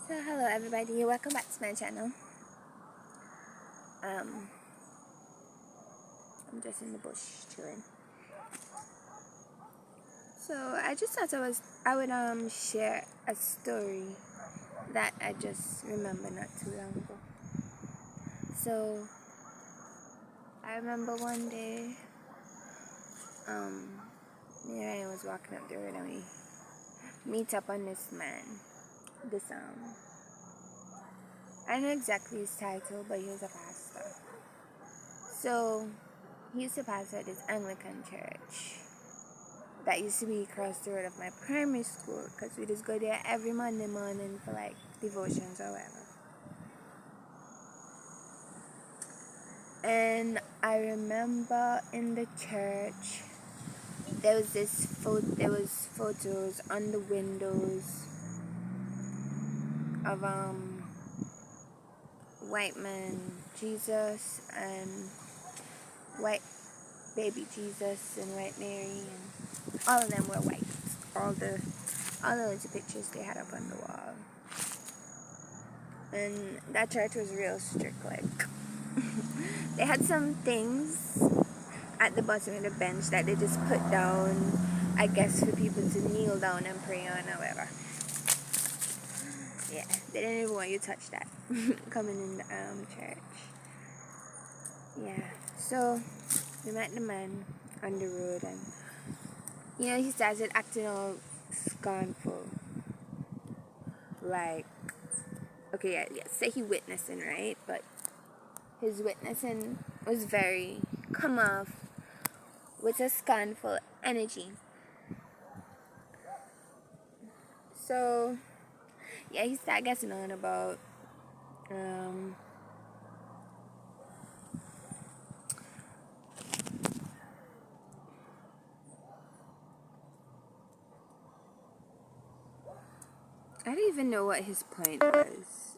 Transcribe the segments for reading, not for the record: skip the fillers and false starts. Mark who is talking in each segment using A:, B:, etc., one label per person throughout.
A: So hello everybody, welcome back to my channel. I'm just in the bush chilling. So I just thought I would share a story that I just remember not too long ago. So I remember one day me and Ryan was walking up the road and we meet up on this man. I don't know exactly his title, but he was a pastor. So he used to pastor at this Anglican church that used to be across the road of my primary school, because we just go there every Monday morning for like devotions or whatever. And I remember in the church there was photos on the windows of white man Jesus and white baby Jesus and white Mary, and all of them were white. All the little pictures they had up on the wall. And that church was real strict. Like they had some things at the bottom of the bench that they just put down, I guess, for people to kneel down and pray on or whatever. Yeah, they didn't even want you to touch that coming in the church. Yeah, so we met the man on the road, and he started acting all scornful. Like, okay, yeah, say he witnessing, right? But his witnessing was very come off with a scornful energy. So yeah, he started getting on about I don't even know what his point was.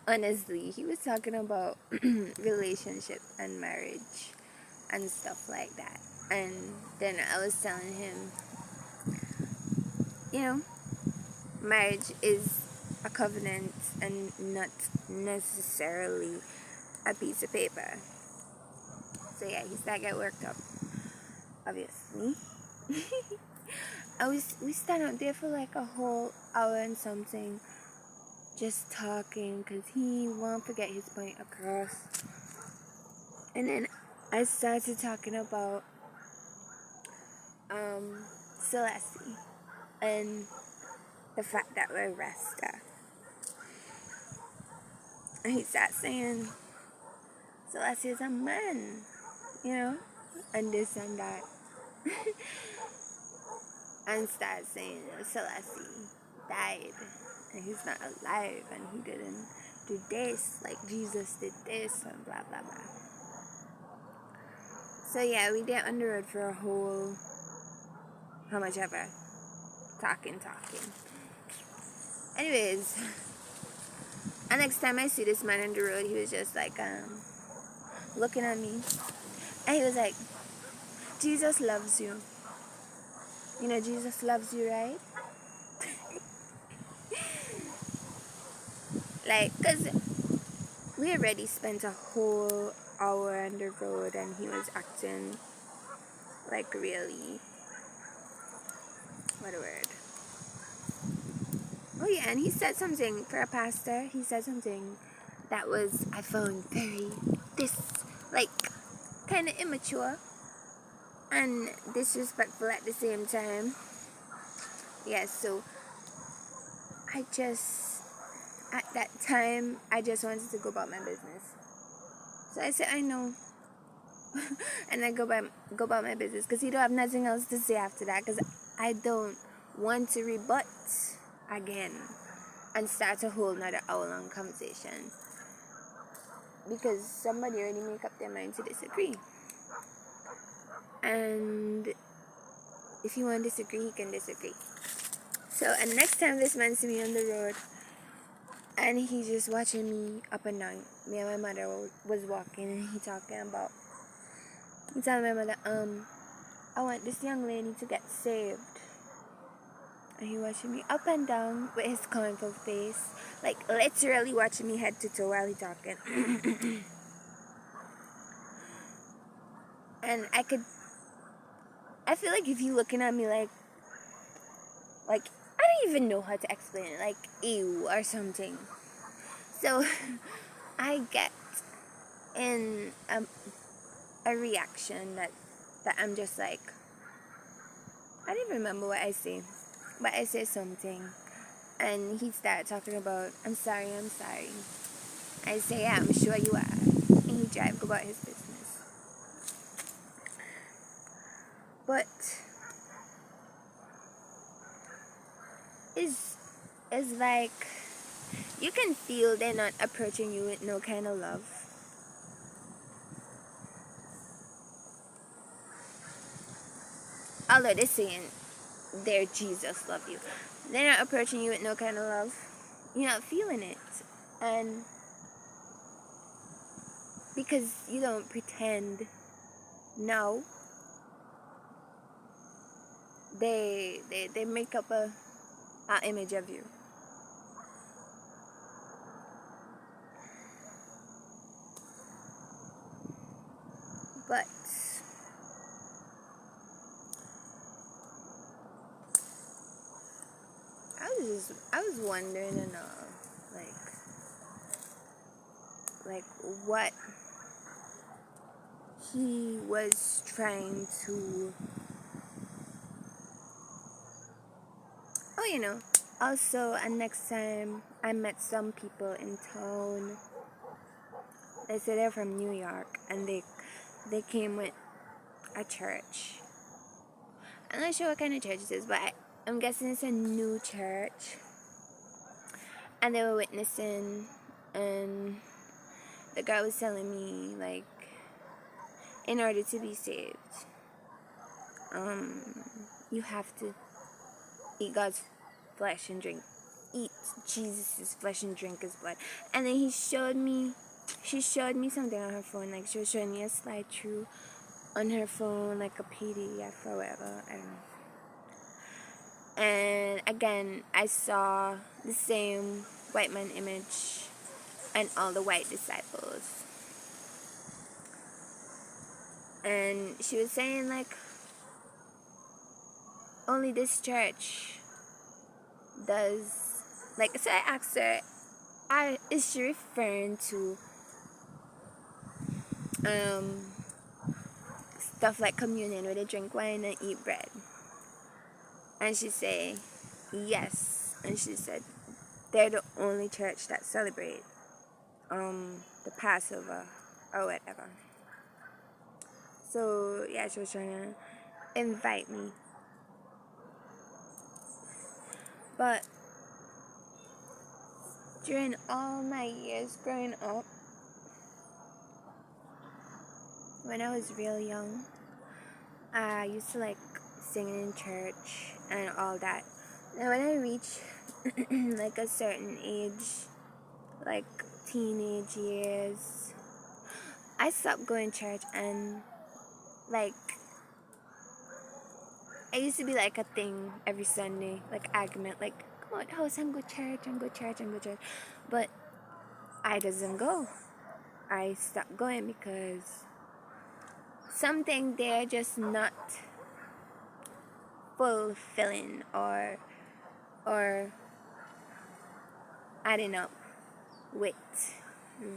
A: Honestly, he was talking about relationship and marriage and stuff like that. And then I was telling him, marriage is a covenant and not necessarily a piece of paper. So yeah, he started getting worked up, obviously. We stand out there for like a whole hour and something, just talking, because he won't forget his point across. And then I started talking about Celeste and the fact that we're Rasta. And he started saying Celeste is a man, and this and that. And started saying Celeste died and he's not alive and he didn't do this like Jesus did this and blah blah blah. So yeah, we did on the road for a whole how much ever talking. Anyways, and next time I see this man on the road, he was just like looking at me and he was like, Jesus loves you. Jesus loves you, right? Like, because we already spent a whole hour on the road and he was acting like really, what a word. Oh yeah, and he said something for a pastor. He said something that was, I found very, kind of immature and disrespectful at the same time. Yeah, so at that time, I just wanted to go about my business. So I said, I know. And I go about my business, because he don't have nothing else to say after that, because I don't want to rebut again and start a whole nother hour-long conversation, because somebody already make up their mind to disagree. And if you want to disagree, you can disagree. So, and next time this man see me on the road and he's just watching me up and down, me and my mother was walking, and he telling my mother, I want this young lady to get saved. And he watching me up and down with his comical face. Like, literally watching me head to toe while he talking. And I feel like if you looking at me like, I don't even know how to explain it. Like, ew or something. So, I get in a reaction that I'm just like, I don't even remember what I say. But I say something. And he started talking about, I'm sorry. I say, yeah, I'm sure you are. And he drive about his business. But it's like you can feel they're not approaching you with no kind of love. Although they're saying their Jesus love you. They're not approaching you with no kind of love. You're not feeling it. And because you don't pretend no, they make up a image of you. But I was wondering like what he was trying to, also, and next time I met some people in town. They said they're from New York, and they came with a church. I'm not sure what kind of church it is, but I'm guessing it's a new church. And they were witnessing, and the guy was telling me, like, in order to be saved, you have to eat God's flesh and eat Jesus' flesh and drink his blood. And then she showed me something on her phone, like she was showing me a slideshow on her phone, like a PDF or whatever, I don't know. And again, I saw the same white man image and all the white disciples. And she was saying, like, only this church does, like, so I asked her, is she referring to stuff like communion where they drink wine and eat bread? And she said yes. And she said they're the only church that celebrate the Passover or whatever. So yeah, she was trying to invite me. But during all my years growing up, when I was real young, I used to like singing in church and all that. And when I reached like a certain age, like teenage years, I stopped going to church. And like it used to be like a thing every Sunday, like argument, like come on house and go church and go church and go church. But I doesn't go. I stopped going because something there just not fulfilling or adding up with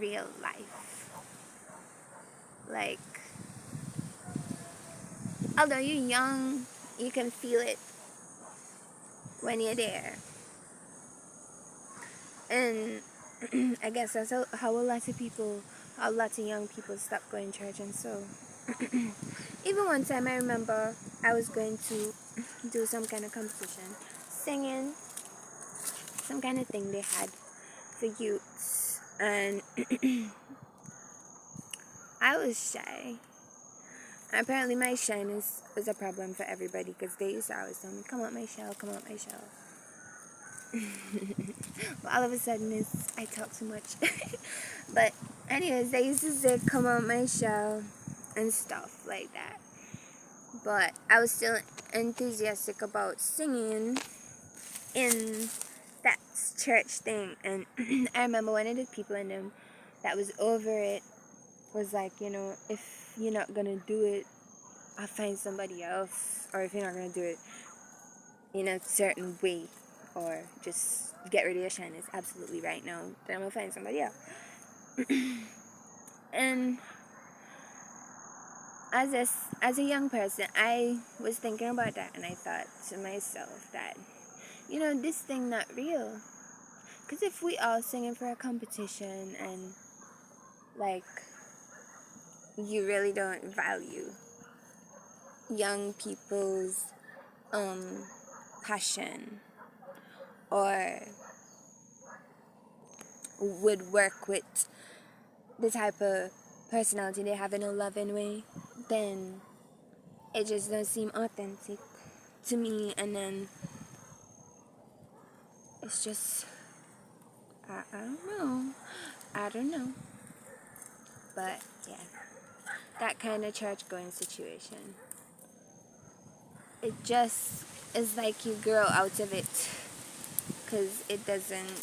A: real life. Like, although you're young, you can feel it when you're there. And I guess that's how a lot of young people stop going to church. And so even one time I remember I was going to do some kind of competition, singing, some kind of thing they had for youths, and I was shy. Apparently my shyness was a problem for everybody because they used to always tell me, come out my shell, come out my shell. Well, all of a sudden I talk too much. But anyways, they used to say come out my shell and stuff like that. But I was still enthusiastic about singing, in that church thing, and I remember one of the people in them that was over it was like, if you're not gonna do it, I'll find somebody else, or if you're not gonna do it in a certain way, or just get rid of your shine, is absolutely right now, then I'm gonna find somebody else. And as a young person, I was thinking about that, and I thought to myself that, this thing not real. Because if we all singing for a competition, and like, you really don't value young people's passion, or would work with the type of personality they have in a loving way, then it just doesn't seem authentic to me. And then it's just, I don't know, but yeah, that kind of church going situation, it just is like you grow out of it, because it doesn't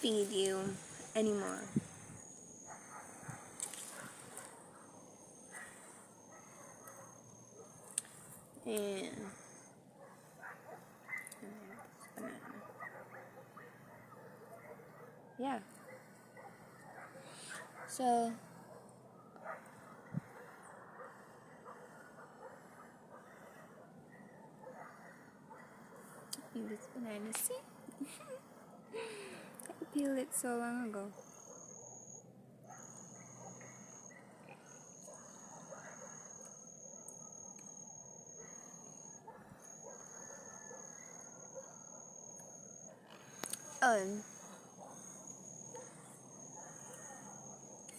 A: feed you anymore. And yeah, so this banana, see, I peeled it so long ago.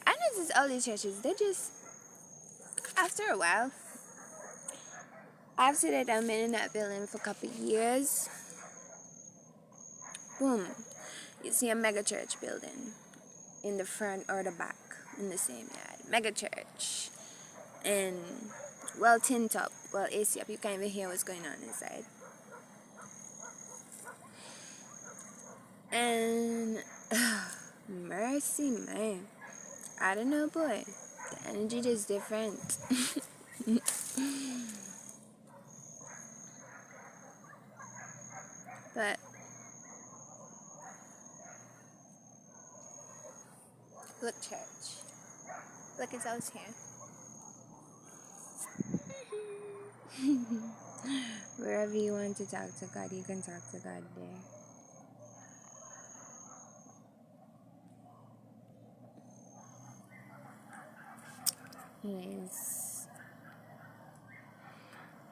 A: I noticed all these churches, they just, after a while, after that I've been in that building for a couple of years, boom, you see a mega church building in the front or the back in the same yard. Mega church. And well tint up, well AC up, you can't even hear what's going on inside. And mercy, man, I don't know, boy, the energy is different. But look, church, look, it's out here. Wherever you want to talk to God, you can talk to God there. Anyways,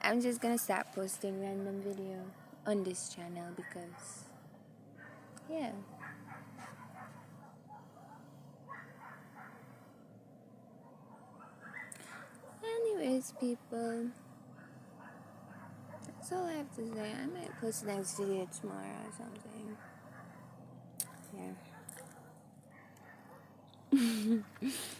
A: I'm just gonna start posting random video on this channel because, yeah. Anyways, people, that's all I have to say. I might post the next video tomorrow or something. Yeah.